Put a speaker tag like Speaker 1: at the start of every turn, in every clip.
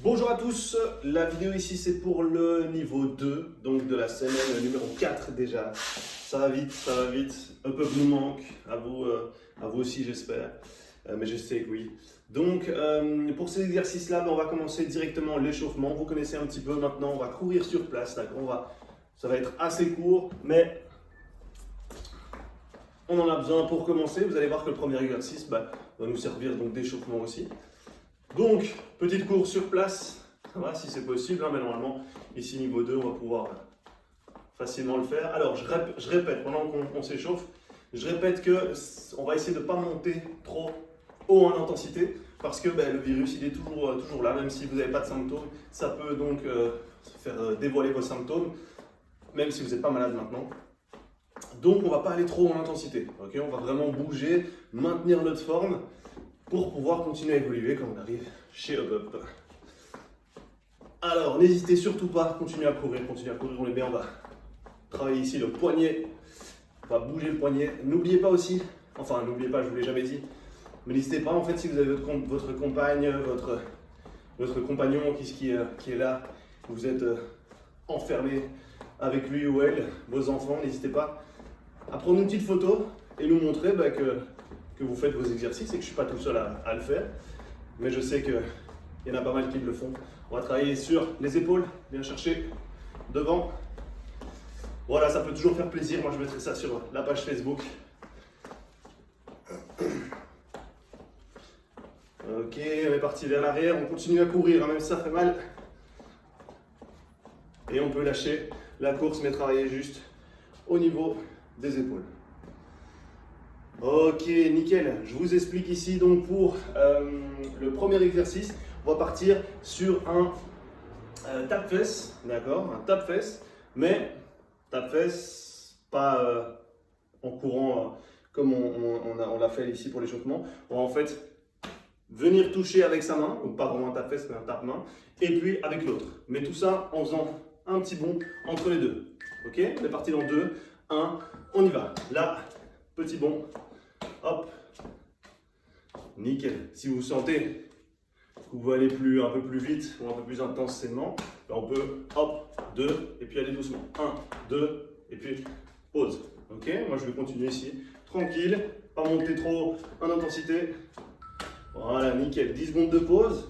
Speaker 1: Bonjour à tous, la vidéo ici c'est pour le niveau 2, donc de la semaine numéro 4 déjà. Ça va vite, Up nous manque, à vous aussi j'espère, mais je sais que oui. Donc pour ces exercices-là, on va commencer directement l'échauffement. Vous connaissez un petit peu maintenant, on va courir sur place, d'accord. Ça va être assez court, mais on en a besoin pour commencer. Vous allez voir que le premier exercice va nous servir donc d'échauffement aussi. Donc, petite course sur place, ça va si c'est possible, mais normalement, ici niveau 2, on va pouvoir facilement le faire. Alors, je répète, pendant qu'on s'échauffe, je répète qu'on va essayer de ne pas monter trop haut en intensité, parce que le virus, il est toujours là, même si vous n'avez pas de symptômes, ça peut donc faire dévoiler vos symptômes, même si vous n'êtes pas malade maintenant. Donc, on ne va pas aller trop en intensité, okay. On va vraiment bouger, maintenir notre forme, pour pouvoir continuer à évoluer quand on arrive chez Up. Alors, n'hésitez surtout pas, continuez à courir, on est bien, on va travailler ici le poignet, on va bouger le poignet. N'oubliez pas aussi, enfin n'oubliez pas, je ne vous l'ai jamais dit, mais n'hésitez pas en fait si vous avez votre compagne, votre compagnon qui est là, vous êtes enfermé avec lui ou elle, vos enfants, n'hésitez pas à prendre une petite photo et nous montrer que vous faites vos exercices et que je ne suis pas tout seul à le faire, mais je sais qu'il y en a pas mal qui le font. On va travailler sur les épaules, bien chercher devant. Voilà, ça peut toujours faire plaisir. Moi, je mettrai ça sur la page Facebook. Ok, on est parti vers l'arrière. On continue à courir, même si ça fait mal. Et on peut lâcher la course, mais travailler juste au niveau des épaules. Ok, nickel. Je vous explique ici donc pour le premier exercice, on va partir sur un tape-fesse, d'accord, un tape-fesse, mais tape-fesse pas en courant comme on l'a fait ici pour l'échauffement. On va en fait venir toucher avec sa main, donc pas vraiment un tape-fesse mais un tape-main, et puis avec l'autre. Mais tout ça en faisant un petit bond entre les deux. Ok, on est parti dans 2, 1, on y va. Là, petit bond. Hop, nickel. Si vous sentez que vous pouvez aller un peu plus vite ou un peu plus intensément, on peut, hop, 2, et puis aller doucement. 1, 2, et puis pause. Ok, moi je vais continuer ici, tranquille, pas monter trop en intensité. Voilà, nickel. 10 secondes de pause.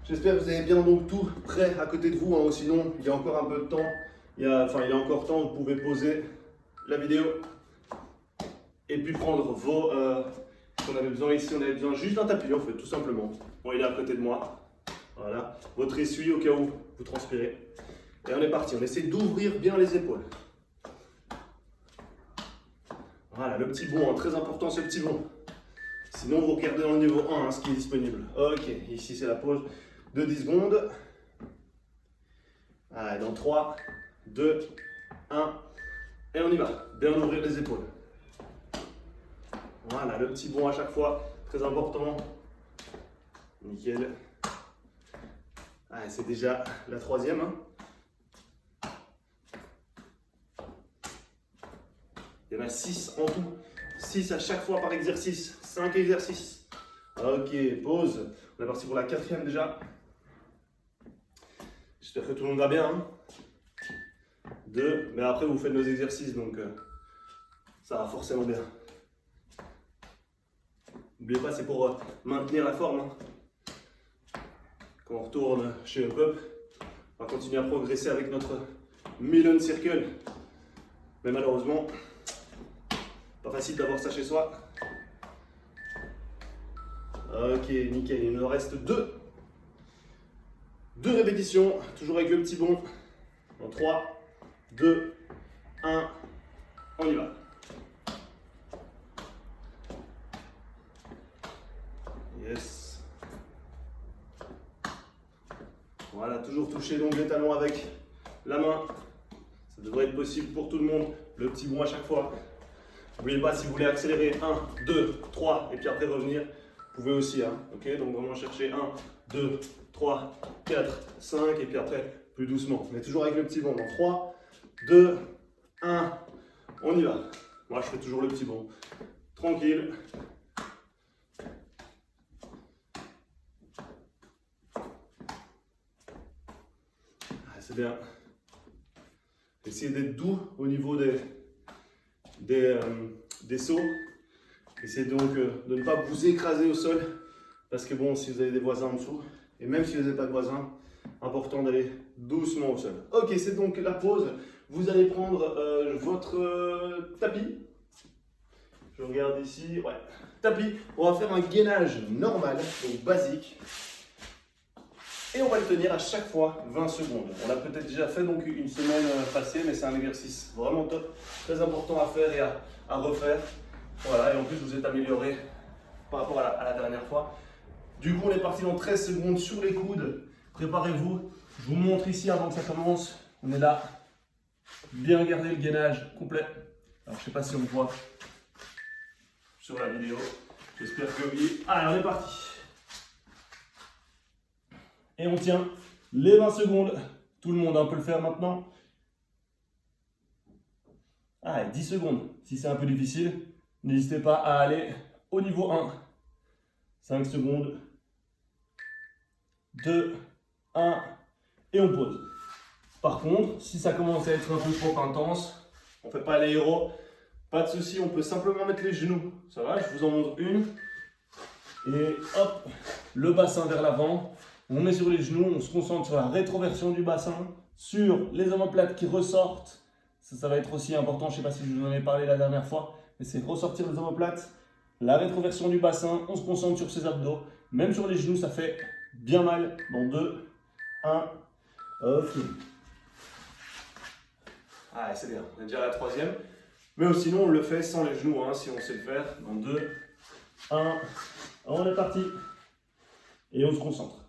Speaker 1: J'espère que vous avez bien donc tout prêt à côté de vous, hein, sinon il y a encore un peu de temps. Il y a encore temps, vous pouvez poser la vidéo. Et puis prendre ce qu'on avait besoin ici, on avait besoin juste d'un tapis en fait, tout simplement. Bon, il est à côté de moi. Voilà, votre essuie au cas où vous transpirez. Et on est parti, on essaie d'ouvrir bien les épaules. Voilà, le petit bond, hein, très important ce petit bond. Sinon vous regardez dans le niveau 1 ce qui est disponible. Ok, ici c'est la pause de 10 secondes. Allez, dans 3, 2, 1, et on y va. Bien ouvrir les épaules. Voilà, le petit bond à chaque fois, très important. Nickel. Allez, c'est déjà la 3e. Hein. Il y en a 6 en tout. 6 à chaque fois par exercice. 5 exercices. Ok, pause. On est parti pour la 4e déjà. J'espère que tout le monde va bien. Hein. 2, mais après vous faites nos exercices, donc ça va forcément bien. N'oubliez pas, c'est pour maintenir la forme. Hein. Quand on retourne chez Up, on va continuer à progresser avec notre Milon Circle. Mais malheureusement, pas facile d'avoir ça chez soi. Ok, nickel, il nous reste 2. 2 répétitions, toujours avec le petit bond. En 3, 2, 1, on y va. Yes. Voilà, toujours toucher donc les talons avec la main. Ça devrait être possible pour tout le monde. Le petit bond à chaque fois. N'oubliez pas, si vous voulez accélérer, 1, 2, 3, et puis après revenir, vous pouvez aussi. Hein, ok, donc vraiment chercher 1, 2, 3, 4, 5, et puis après, plus doucement. Mais toujours avec le petit bond. Donc 3, 2, 1, on y va. Moi, je fais toujours le petit bond. Tranquille. C'est bien. Essayez d'être doux au niveau des sauts. Essayez donc de ne pas vous écraser au sol. Parce que bon, si vous avez des voisins en dessous, et même si vous n'avez pas de voisins, important d'aller doucement au sol. Ok, c'est donc la pause. Vous allez prendre votre tapis. Je regarde ici, ouais, tapis. On va faire un gainage normal, donc basique. Et on va le tenir à chaque fois 20 secondes. On l'a peut-être déjà fait donc une semaine passée, mais c'est un exercice vraiment top, très important à faire et à refaire. Voilà, et en plus vous êtes amélioré par rapport à la dernière fois. Du coup, on est parti dans 13 secondes sur les coudes. Préparez-vous. Je vous montre ici avant que ça commence. On est là. Bien garder le gainage complet. Alors, je ne sais pas si on voit sur la vidéo. J'espère que oui. Allez, on est parti. Et on tient les 20 secondes. Tout le monde peut le faire maintenant. Ah, 10 secondes. Si c'est un peu difficile, n'hésitez pas à aller au niveau 1. 5 secondes. 2, 1, et on pose. Par contre, si ça commence à être un peu trop intense, on ne fait pas les héros, pas de souci, on peut simplement mettre les genoux. Ça va, je vous en montre une. Et hop, le bassin vers l'avant. On met sur les genoux, on se concentre sur la rétroversion du bassin, sur les omoplates qui ressortent. Ça va être aussi important, je ne sais pas si je vous en ai parlé la dernière fois, mais c'est ressortir les omoplates, la rétroversion du bassin, on se concentre sur ses abdos. Même sur les genoux, ça fait bien mal. Dans 2, 1, ok. Ah, c'est bien, on est déjà à la troisième. Mais sinon, on le fait sans les genoux, si on sait le faire. Dans 2, 1, on est parti. Et on se concentre.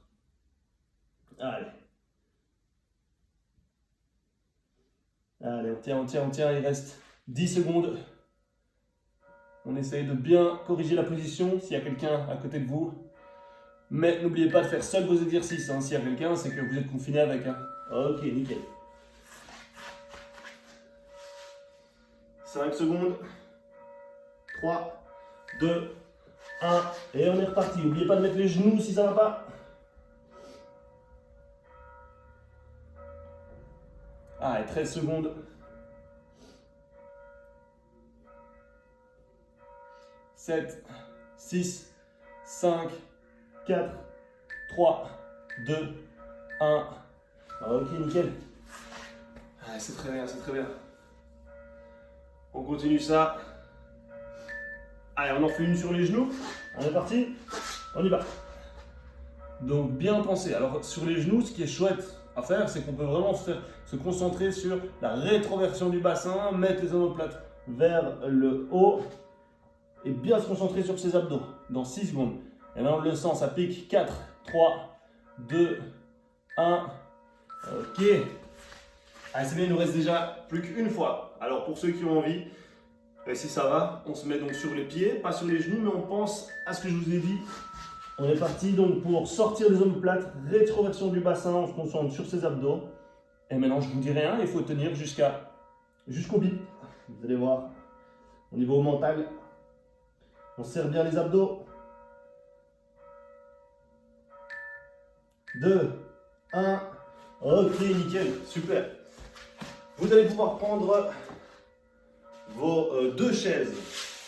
Speaker 1: Allez. Allez, on tient, il reste 10 secondes. On essaye de bien corriger la position s'il y a quelqu'un à côté de vous. Mais n'oubliez pas de faire seuls vos exercices. S'il y a quelqu'un, c'est que vous êtes confiné avec. Ok, nickel. 5 secondes. 3, 2, 1. Et on est reparti. N'oubliez pas de mettre les genoux si ça ne va pas. Allez, 13 secondes. 7, 6, 5, 4, 3, 2, 1. Ok, nickel. Ah, c'est très bien, c'est très bien. On continue ça. Allez, on en fait une sur les genoux. On est parti. On y va. Donc, bien penser. Alors, sur les genoux, ce qui est chouette à faire, c'est qu'on peut vraiment se concentrer sur la rétroversion du bassin, mettre les omoplates vers le haut et bien se concentrer sur ses abdos dans 6 secondes. Et là, on le sent, ça pique. 4, 3, 2, 1. Ok. Allez, c'est bien, il nous reste déjà plus qu'une fois. Alors, pour ceux qui ont envie, et si ça va, on se met donc sur les pieds, pas sur les genoux, mais on pense à ce que je vous ai dit. On est parti donc pour sortir les omoplates, rétroversion du bassin, on se concentre sur ses abdos. Et maintenant, je vous dis rien, il faut tenir jusqu'au bip. Vous allez voir, au niveau mental, on serre bien les abdos. 2, 1, ok, nickel, super. Vous allez pouvoir prendre vos 2 chaises.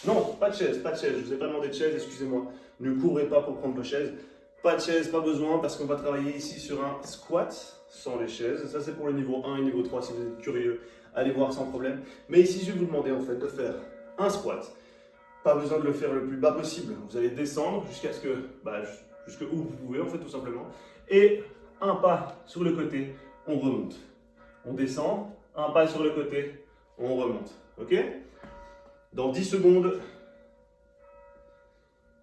Speaker 1: Non, pas de chaise, je ne vous ai pas demandé de chaise, excusez-moi. Ne courez pas pour prendre vos chaises. Pas de chaise, pas besoin, parce qu'on va travailler ici sur un squat sans les chaises. Ça, c'est pour le niveau 1 et niveau 3, si vous êtes curieux, allez voir sans problème. Mais ici, je vais vous demander en fait de faire un squat. Pas besoin de le faire le plus bas possible. Vous allez descendre jusqu'à ce que, jusqu'à où vous pouvez, en fait, tout simplement. Et un pas sur le côté, on remonte. On descend, un pas sur le côté, on remonte. Ok? Dans 10 secondes,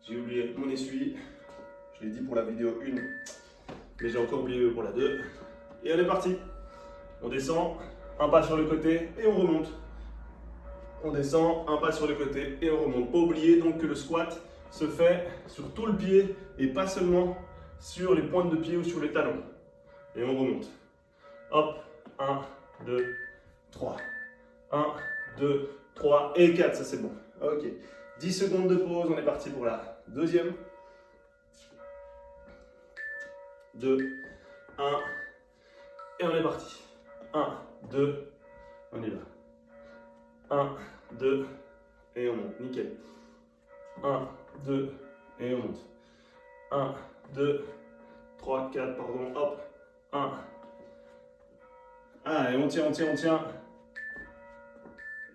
Speaker 1: j'ai oublié mon essuie. Je l'ai dit pour la vidéo 1, mais j'ai encore oublié pour la 2. Et on est parti. On descend, un pas sur le côté et on remonte. On descend, un pas sur le côté et on remonte. Pas oublier donc que le squat se fait sur tout le pied et pas seulement sur les pointes de pied ou sur les talons. Et on remonte. Hop, 1, 2, 3. 1, 2, 3 et 4, ça c'est bon. Ok. 10 secondes de pause, on est parti pour la deuxième. 2, 1, Et on est parti. 1, 2, on y va. 1, 2, et on monte. Nickel. 1, 2, et on monte. 1, 2, 3, 4, pardon. Hop. 1. Allez, on tient, on tient, on tient.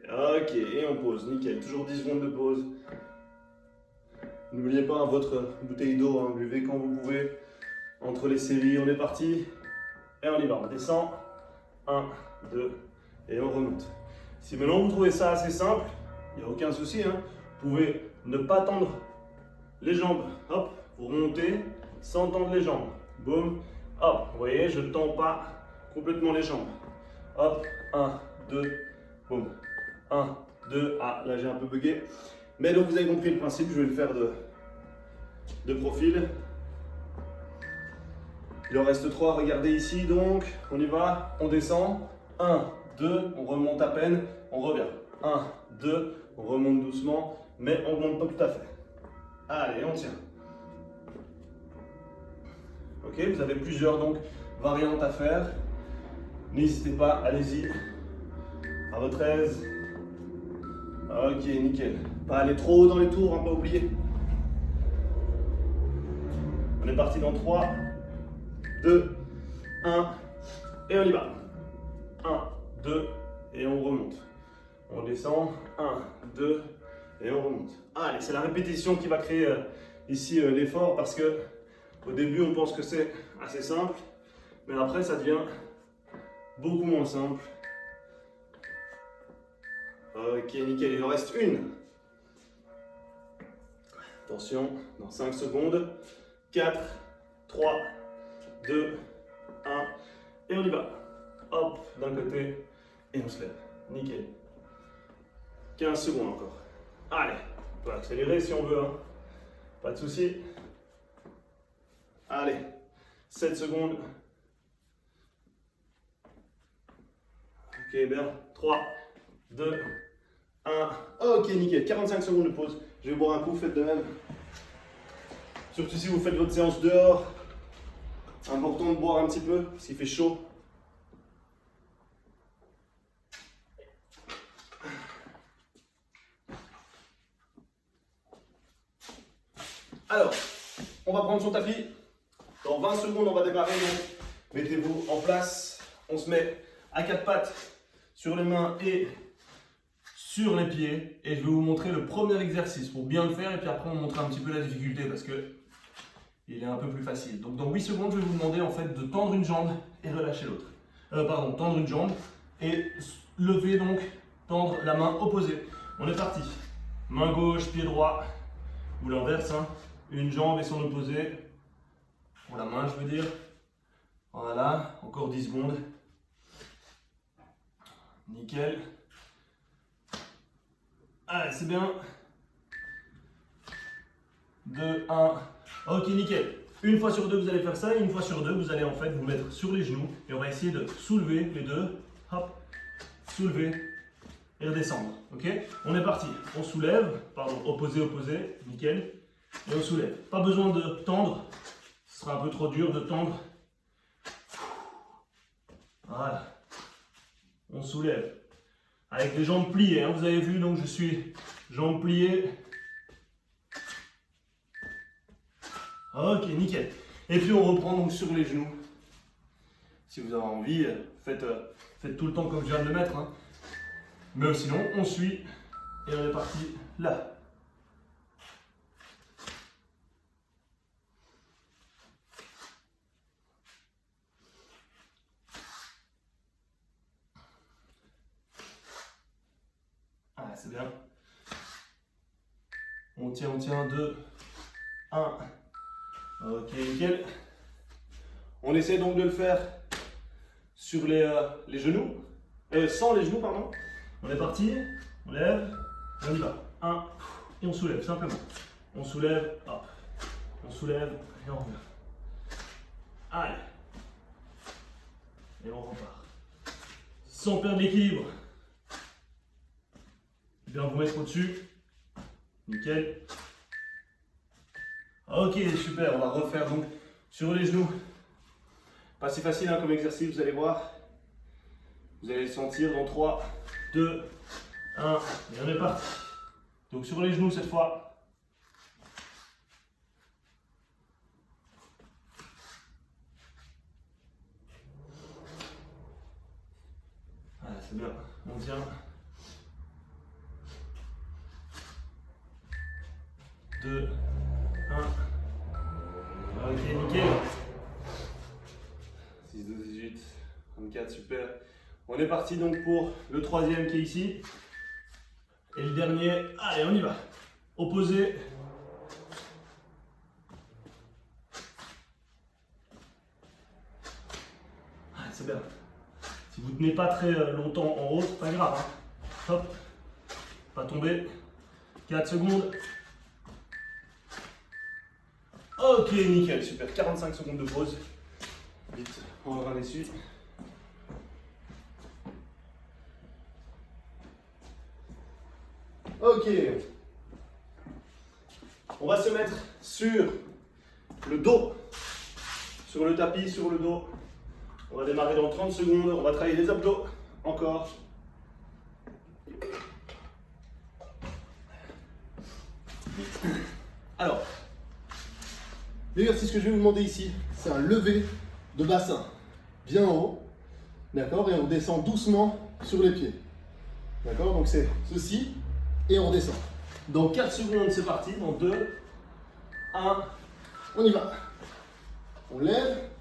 Speaker 1: Ok, et on pose. Nickel. Toujours 10 secondes de pause. N'oubliez pas votre bouteille d'eau. Hein, buvez quand vous pouvez. Entre les séries, on est parti. Et on y va. On descend. 1, 2, et on remonte. Si maintenant vous trouvez ça assez simple, il n'y a aucun souci. Hein. Vous pouvez ne pas tendre les jambes. Hop, vous remontez sans tendre les jambes. Boum, hop, vous voyez, je ne tends pas complètement les jambes. Hop, 1, 2, boum. 1, 2, ah là j'ai un peu bugué. Mais donc vous avez compris le principe, je vais le faire de profil. Il en reste 3, regardez ici donc, on y va, on descend. 1, 2, on remonte à peine, on revient. 1, 2, on remonte doucement, mais on ne monte pas tout à fait. Allez, on tient. Ok, vous avez plusieurs donc variantes à faire. N'hésitez pas, allez-y. À votre aise. Ok, nickel. Pas aller trop haut dans les tours, hein, pas oublier. On est parti dans 3, 2, 1, et on y va. 1, 2, et on remonte. On descend, 1, 2, et on remonte. Allez, c'est la répétition qui va créer ici l'effort parce que au début on pense que c'est assez simple, mais après ça devient beaucoup moins simple. Ok, nickel, il en reste une. Attention, dans 5 secondes. 4, 3, 2, 1, et on y va. Hop, d'un côté, et on se lève. Nickel. 15 secondes encore. Allez, on peut accélérer si on veut, hein. Pas de souci. Allez, 7 secondes. Ok, bien. 3, 2, 1. Ok, nickel. 45 secondes de pause. Je vais boire un coup, faites de même. Surtout si vous faites votre séance dehors. Important de boire un petit peu, parce qu'il fait chaud. Alors, on va prendre son tapis. Dans 20 secondes, on va démarrer. Mettez-vous en place. On se met à 4 pattes sur les mains et sur les pieds. Et je vais vous montrer le premier exercice pour bien le faire. Et puis après, on montrera un petit peu la difficulté parce que il est un peu plus facile. Donc dans 8 secondes, je vais vous demander en fait de tendre une jambe et relâcher l'autre. Pardon, tendre une jambe et lever donc, tendre la main opposée. On est parti. Main gauche, pied droit, ou l'inverse, hein. Une jambe et son opposé. Pour la main, je veux dire. Voilà, encore 10 secondes. Nickel. Allez, c'est bien. 2, 1. Ok, nickel. Une fois sur deux, vous allez faire ça. Et une fois sur deux, vous allez en fait vous mettre sur les genoux. Et on va essayer de soulever les deux. Hop. Soulever et redescendre. Ok? On est parti. On soulève. Pardon, opposé, opposé. Nickel. Et on soulève. Pas besoin de tendre. Ce sera un peu trop dur de tendre. Voilà. On soulève. Avec les jambes pliées. Hein. Vous avez vu, donc je suis jambes pliées. Ok, nickel. Et puis on reprend donc sur les genoux. Si vous avez envie, faites tout le temps comme je viens de le mettre. Hein. Mais sinon, on suit. Et on est parti là. Ah, c'est bien. On tient, 2, 1. Ok, nickel. On essaie donc de le faire sur les genoux. Sans les genoux, pardon. On est parti. On lève. On y va. 1. Et on soulève, simplement. On soulève. Hop. On soulève. Et on revient. Allez. Et on repart. Sans perdre l'équilibre. Bien vous mettre au-dessus. Nickel. Ok, super. On va refaire donc sur les genoux. Pas si facile hein, comme exercice, vous allez voir. Vous allez le sentir dans 3, 2, 1, et on est parti. Donc sur les genoux cette fois. Voilà, c'est bien, on tient. 2, 1. Ok, nickel. 6, 12, 18, 24, super. On est parti donc pour le troisième qui est ici. Et le dernier, allez, on y va. Opposé. Ah, c'est bien. Si vous ne tenez pas très longtemps en haut, c'est pas grave. Hein. Hop. Pas tomber. 4 secondes. Ok, nickel, super. 45 secondes de pause. Vite, on va regarder dessus. Ok. On va se mettre sur le dos, sur le tapis, sur le dos. On va démarrer dans 30 secondes. On va travailler les abdos. Encore. Alors, l'exercice que je vais vous demander ici, c'est un lever de bassin bien en haut. D'accord? Et on descend doucement sur les pieds. D'accord? Donc c'est ceci. Et on redescend. Dans 4 secondes, c'est parti. Dans 2, 1, on y va. On lève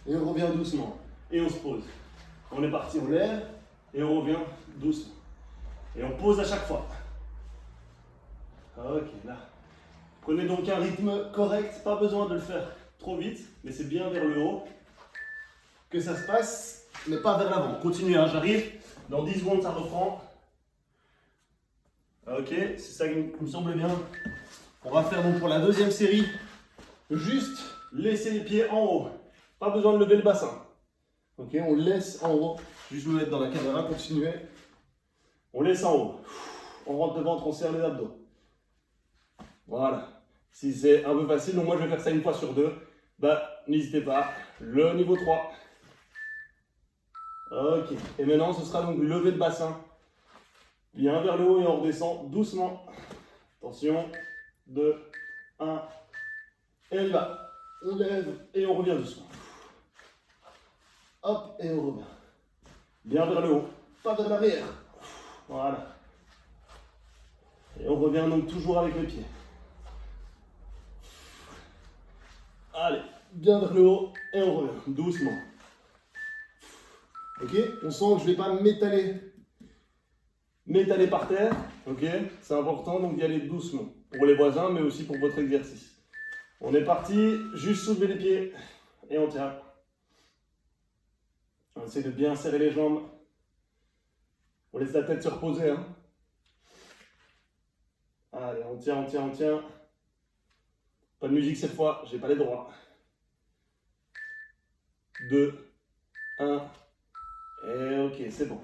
Speaker 1: et on revient doucement. Et on se pose. On est parti, on lève et on revient doucement. Et on pose à chaque fois. Ok, là. Prenez donc un rythme correct. Pas besoin de le faire trop vite, mais c'est bien vers le haut que ça se passe, mais pas vers l'avant. Continuez, hein, j'arrive. Dans 10 secondes, ça reprend. Ok, c'est ça qui me semble bien. On va faire donc pour la deuxième série, juste laisser les pieds en haut. Pas besoin de lever le bassin. Ok, on laisse en haut. Juste me mettre dans la caméra, continuez. On laisse en haut. On rentre le ventre, on serre les abdos. Voilà. Si c'est un peu facile, donc moi je vais faire ça une fois sur 2. Bah, n'hésitez pas. Le niveau 3. Ok. Et maintenant, ce sera donc lever le bassin. Bien vers le haut et on redescend doucement. Attention. 2, 1. Et on y va. On lève et on revient doucement. Hop, et on revient. Bien vers le haut, pas vers l'arrière. Voilà. Et on revient donc toujours avec les pieds. Allez, bien vers le haut et on revient doucement. Ok, on sent que je ne vais pas m'étaler par terre. Ok, c'est important donc d'y aller doucement. Pour les voisins, mais aussi pour votre exercice. On est parti, juste soulever les pieds et on tient. On essaie de bien serrer les jambes. On laisse la tête se reposer. Hein. Allez, on tient, on tient, on tient. Pas de musique cette fois, j'ai pas les droits. 2, 1. Et ok, c'est bon.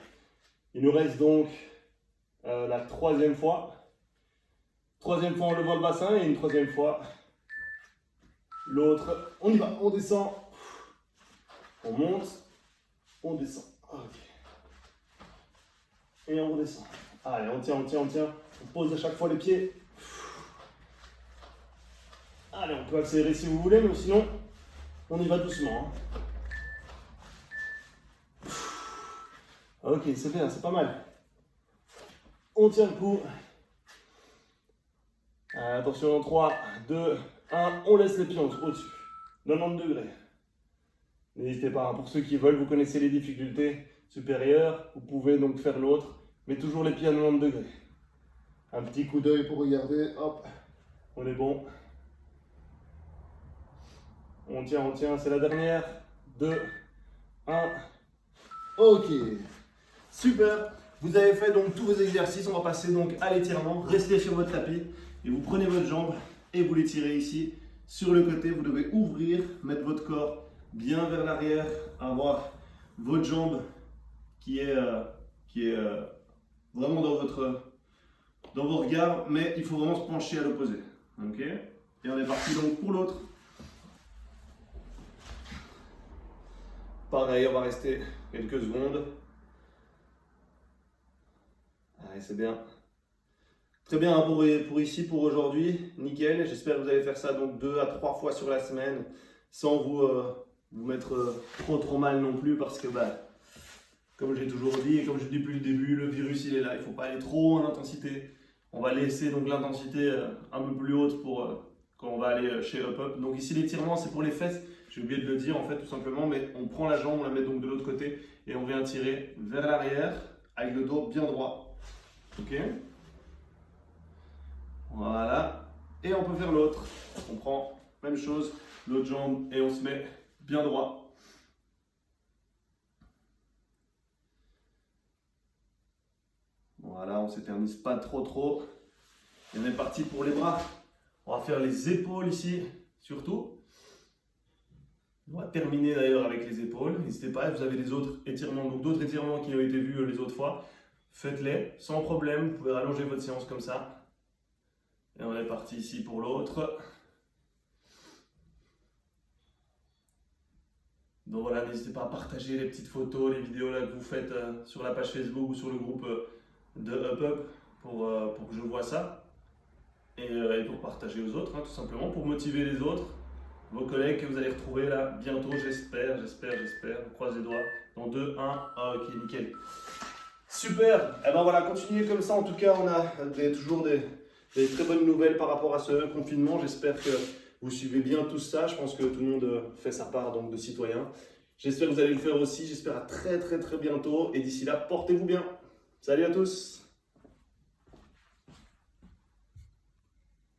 Speaker 1: Il nous reste donc la troisième fois. Troisième fois en levant le bassin et une troisième fois l'autre. On y va, on descend. On monte. On descend. Ok. Et on redescend. Allez, on tient, on tient, on tient. On pose à chaque fois les pieds. Allez, on peut accélérer si vous voulez, mais sinon, on y va doucement. Hein. Ok, c'est bien, c'est pas mal. On tient le coup. Attention, en 3, 2, 1. On laisse les pieds au-dessus. 90 degrés. N'hésitez pas, hein, pour ceux qui veulent, vous connaissez les difficultés supérieures. Vous pouvez donc faire l'autre, mais toujours les pieds à 90 degrés. Un petit coup d'œil pour regarder. Hop, on est bon. On tient, c'est la dernière. 2, 1. Ok, super. Vous avez fait donc tous vos exercices. On va passer donc à l'étirement. Restez sur votre tapis et vous prenez votre jambe et vous l'étirez ici sur le côté. Vous devez ouvrir, mettre votre corps bien vers l'arrière, avoir votre jambe qui est vraiment dans vos regards, mais il faut vraiment se pencher à l'opposé. Ok? Et on est parti donc pour l'autre. pareil, on va rester quelques secondes. Allez, c'est bien. Très bien pour ici, pour aujourd'hui. Nickel. J'espère que vous allez faire ça donc 2 à 3 fois sur la semaine sans vous mettre trop mal non plus parce que comme j'ai toujours dit et comme je dis depuis le début, le virus il est là. Il ne faut pas aller trop en intensité. On va laisser donc l'intensité un peu plus haute pour quand on va aller chez Up Up. Donc ici l'étirement c'est pour les fesses. J'ai oublié de le dire en fait tout simplement, mais on prend la jambe, on la met donc de l'autre côté et on vient tirer vers l'arrière avec le dos bien droit. Ok? Voilà. Et on peut faire l'autre. On prend même chose, l'autre jambe et on se met bien droit. Voilà, on ne s'éternise pas trop. Et on est parti pour les bras. On va faire les épaules ici, surtout. On va terminer d'ailleurs avec les épaules. N'hésitez pas, vous avez des autres étirements, donc d'autres étirements qui ont été vus les autres fois. Faites-les sans problème, vous pouvez rallonger votre séance comme ça. Et on est parti ici pour l'autre. Donc voilà, n'hésitez pas à partager les petites photos, les vidéos là que vous faites sur la page Facebook ou sur le groupe de Up Up pour que je vois ça. Et pour partager aux autres, tout simplement, pour motiver les autres, vos collègues que vous allez retrouver là bientôt, j'espère, on croise les doigts. Dans 2, 1, ok, nickel. Super, et ben voilà, continuez comme ça, en tout cas on a toujours des très bonnes nouvelles par rapport à ce confinement, j'espère que vous suivez bien tout ça, je pense que tout le monde fait sa part donc, de citoyens. J'espère que vous allez le faire aussi, j'espère à très bientôt, et d'ici là, portez-vous bien. Salut à tous.